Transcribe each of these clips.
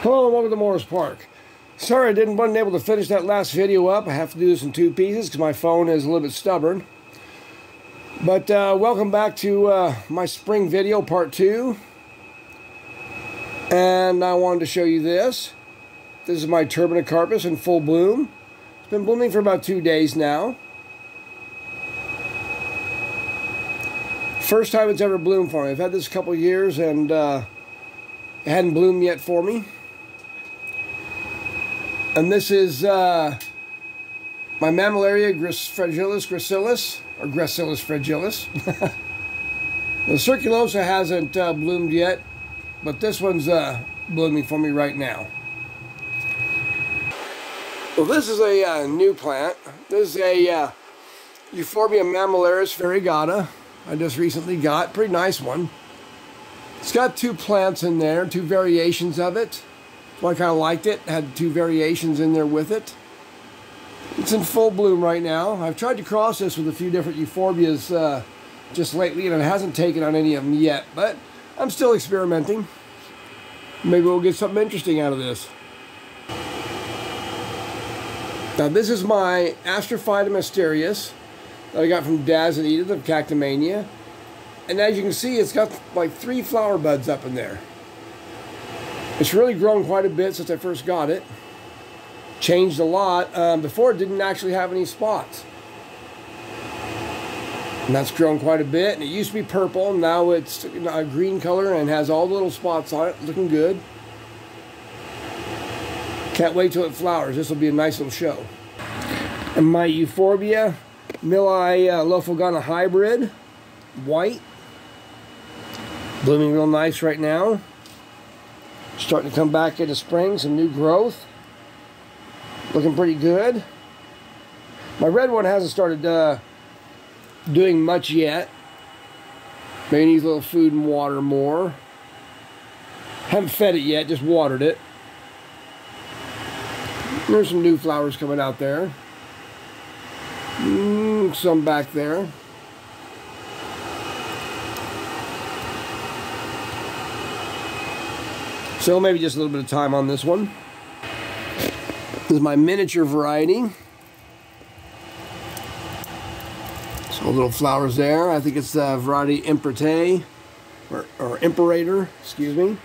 Hello and welcome to Morris Park. Sorry I wasn't able to finish that last video up. I have to do this in two pieces because my phone is a little bit stubborn. But welcome back to my spring video part 2. And I wanted to show you this. This is my turbinacarpus in full bloom. It's been blooming for about 2 days now. First time it's ever bloomed for me. I've had this a couple years and it hadn't bloomed yet for me. And this is my Mammillaria fragilis gracilis, or Gracilis fragilis. The circulosa hasn't bloomed yet, but this one's blooming for me right now. Well, this is a new plant. This is a Euphorbia mammillaris variegata I just recently got. Pretty nice one. It's got 2 plants in there, 2 variations of it. So I kind of liked it. Had 2 variations in there with it. It's in full bloom right now. I've tried to cross this with a few different euphorbias just lately, and it hasn't taken on any of them yet. But I'm still experimenting. Maybe we'll get something interesting out of this. Now this is my Astrophytum mysterious that I got from Daz and Edith of Cactomania. And as you can see, it's got like 3 flower buds up in there. It's really grown quite a bit since I first got it. Changed a lot. Before it didn't actually have any spots. And that's grown quite a bit. And it used to be purple, and now it's a green color and has all the little spots on it. Looking good. Can't wait till it flowers. This will be a nice little show. And my Euphorbia Milli Lofogana hybrid, white. Blooming real nice right now. Starting to come back into spring, some new growth. Looking pretty good. My red one hasn't started doing much yet. Maybe needs a little food and water more. Haven't fed it yet, just watered it. There's some new flowers coming out there. Some back there. So maybe just a little bit of time on this one. This is my miniature variety. So little flowers there. I think it's the variety Imperate, or Imperator, excuse me.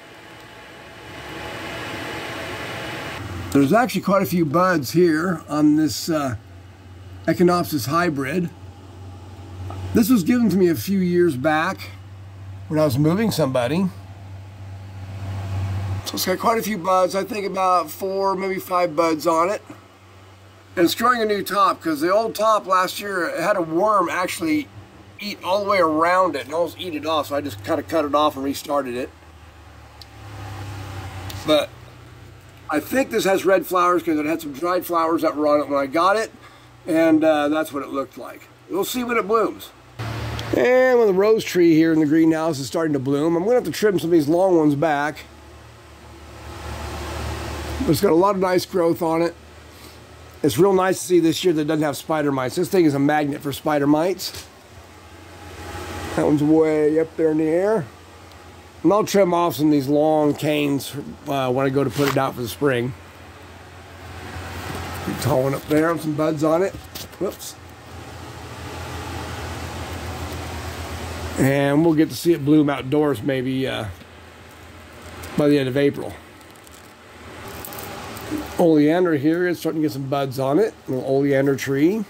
There's actually quite a few buds here on this Echinopsis hybrid. This was given to me a few years back when I was moving somebody. So it's got quite a few buds. I think about 4, maybe 5 buds on it. And it's growing a new top because the old top last year it had a worm actually eat all the way around it and almost eat it off. So I just kind of cut it off and restarted it. But I think this has red flowers because it had some dried flowers that were on it when I got it. And that's what it looked like. We'll see when it blooms. And when the rose tree here in the greenhouse is starting to bloom, I'm going to have to trim some of these long ones back. But it's got a lot of nice growth on it. It's real nice to see this year that it doesn't have spider mites. This thing is a magnet for spider mites. That one's way up there in the air. And I'll trim off some of these long canes when I go to put it out for the spring. Tall one up there with some buds on it. Whoops. And we'll get to see it bloom outdoors maybe by the end of April. Oleander here is starting to get some buds on it. A little oleander tree.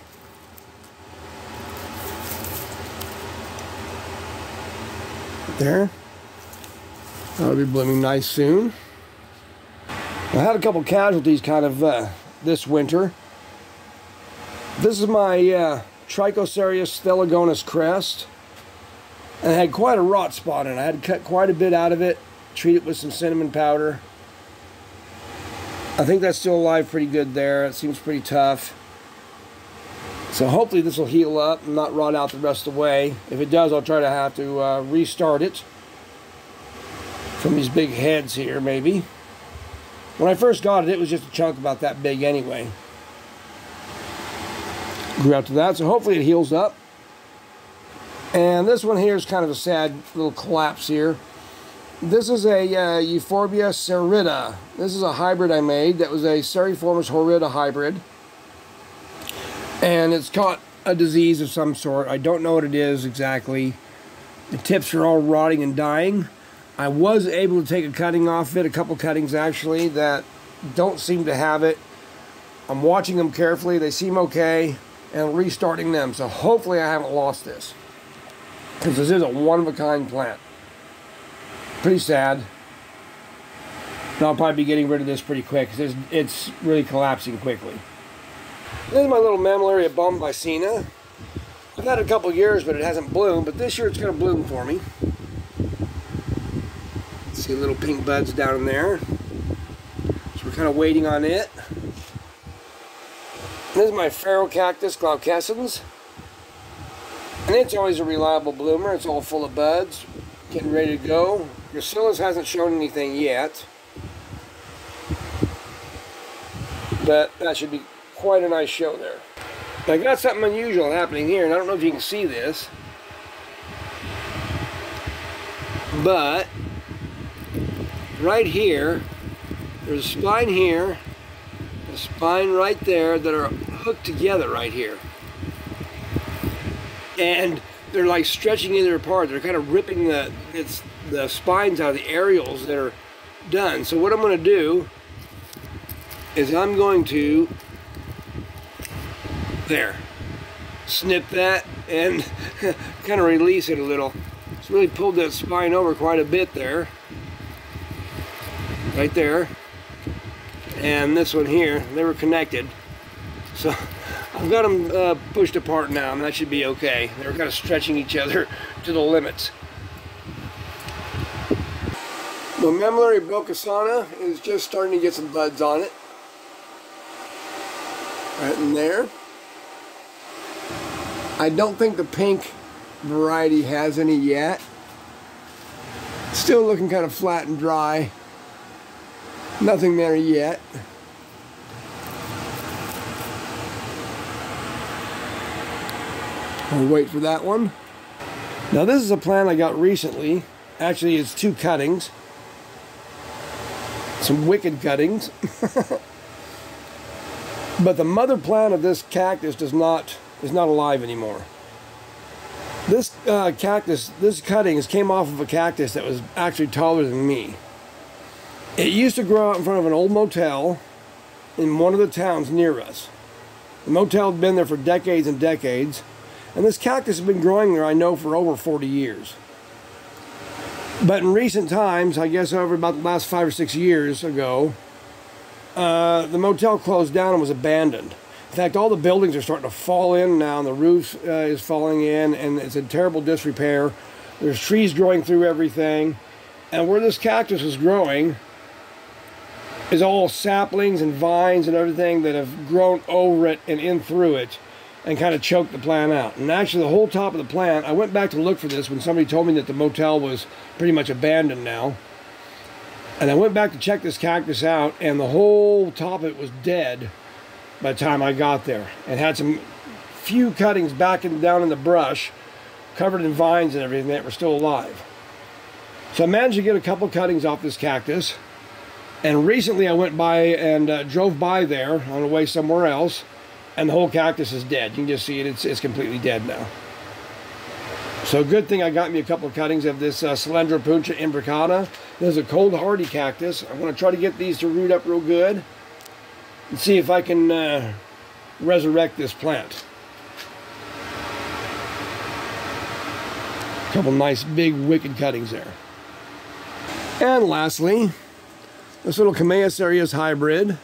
There. That'll be blooming nice soon. I had a couple casualties kind of this winter. This is my Trichocereus thelagonus crest. And it had quite a rot spot in it. I had to cut quite a bit out of it, treat it with some cinnamon powder. I think that's still alive pretty good there. It seems pretty tough. So hopefully this will heal up and not rot out the rest of the way. If it does, I'll try to have to restart it from these big heads here, maybe. When I first got it, it was just a chunk about that big anyway. Grew out to that, so hopefully it heals up. And this one here is kind of a sad little collapse here. This is a Euphorbia serrata. This is a hybrid I made that was a Seriformis horrida hybrid. And it's caught a disease of some sort. I don't know what it is exactly. The tips are all rotting and dying. I was able to take a cutting off it, a couple cuttings actually, that don't seem to have it. I'm watching them carefully. They seem okay, and restarting them. So hopefully I haven't lost this, because this is a one-of-a-kind plant. Pretty sad. And I'll probably be getting rid of this pretty quick, because it's really collapsing quickly. This is my little Mammillaria bombycina. I've had it a couple years, but it hasn't bloomed. But this year it's going to bloom for me. See little pink buds down in there. So we're kind of waiting on it. This is my Ferrocactus glaucescens. And it's always a reliable bloomer. It's all full of buds. Getting ready to go. Gracilis hasn't shown anything yet. But that should be quite a nice show there. I got something unusual happening here, and I don't know if you can see this, but right here, there's a spine here, a spine right there that are hooked together right here. And they're like stretching either apart. They're kind of ripping the spines out of the areoles that are done. So what I'm going to do is I'm going to snip that and kind of release it a little. It's really pulled that spine over quite a bit there. Right there. And this one here, they were connected. So I've got them pushed apart now, and that should be okay. They were kind of stretching each other to the limits. The Mammillaria brocasana is just starting to get some buds on it. Right in there. I don't think the pink variety has any yet. Still looking kind of flat and dry. Nothing there yet. We'll wait for that one. Now this is a plant I got recently. Actually, it's two cuttings. Some wicked cuttings. But the mother plant of this cactus is not alive anymore. This this cuttings came off of a cactus that was actually taller than me. It used to grow out in front of an old motel in one of the towns near us. The motel had been there for decades and decades, and this cactus has been growing there, I know, for over 40 years. But in recent times, I guess over about the last 5 or 6 years ago, the motel closed down and was abandoned. In fact, all the buildings are starting to fall in now, and the roof is falling in, and it's in terrible disrepair. There's trees growing through everything, and where this cactus is growing is all saplings and vines and everything that have grown over it and in through it and kind of choked the plant out. And actually the whole top of the plant, I went back to look for this when somebody told me that the motel was pretty much abandoned now. And I went back to check this cactus out, and the whole top of it was dead by the time I got there, and had some few cuttings back and down in the brush, covered in vines and everything that were still alive. So I managed to get a couple cuttings off this cactus, and recently I went by and drove by there on the way somewhere else, and the whole cactus is dead. You can just see it, it's completely dead now. So good thing I got me a couple of cuttings of this Cylindropuntia imbricata. This is a cold hardy cactus. I'm going to try to get these to root up real good and see if I can resurrect this plant. A couple nice big wicked cuttings there. And lastly, this little Camea cereus hybrid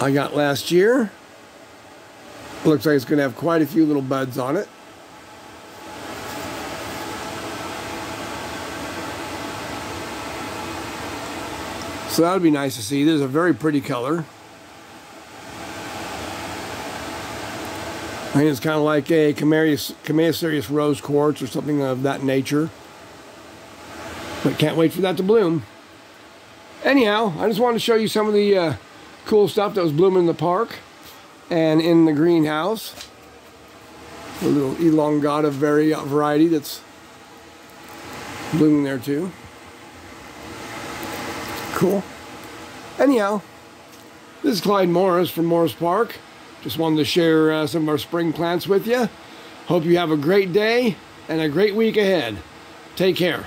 I got last year. Looks like it's going to have quite a few little buds on it. So that would be nice to see. This is a very pretty color. I think it's kind of like a Camea cereus rose quartz or something of that nature. But can't wait for that to bloom. Anyhow, I just wanted to show you some of the cool stuff that was blooming in the park and in the greenhouse. A little elongata variety that's blooming there too. Cool. Anyhow, this is Clyde Morris from Morris Park. Just wanted to share some of our spring plants with you. Hope you have a great day and a great week ahead. Take care.